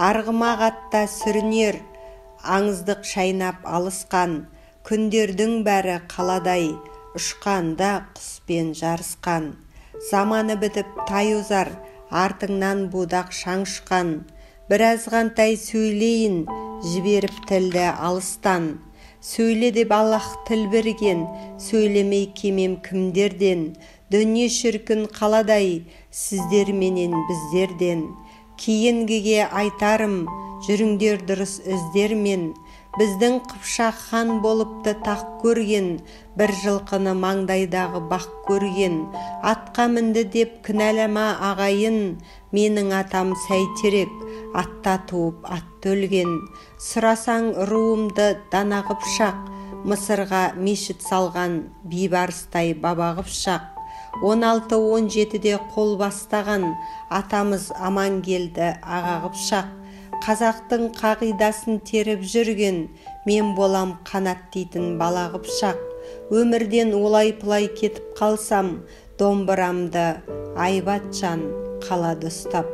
Арғымақ атта сүрінер, аңыздық шайнап алысқан, күндердің бәрі қаладай, ұшқанда құспен жарысқан. Заманы бітіп тай озар, артыңнан будақ шаң ұшқан. Бір азғантай сөйлейін, жіберіп тілді алыстан. Сөйле деп Аллах тіл берген, сөйлемей кемем кімдерден. Дүние шіркін қаладай, сіздер менен біздерден. Кейінгіге айтарым, жүріңдер дұрыс іздермен. Біздің Қыпшақ хан болыпты тақ көрген, бір жылқыны маңдайдағы бақ көрген. Атқа мінді деп кінәлама ағайын, менің атам Сәйтерек, атта туып атты өлген. Сұрасаң руымды Дана Қыпшақ, Мысырға мешіт салған бейбарыстай баба Қыпшақ. 16-17-де қол бастаған, атамыз аман келді аға Қыпшақ. Қазақтың қағидасын теріп жүрген, мен болам қанат дейтін бала Қыпшақ. Өмірден олай-пылай кетіп қалсам, домбырамды Айбатжан қалады ұстап.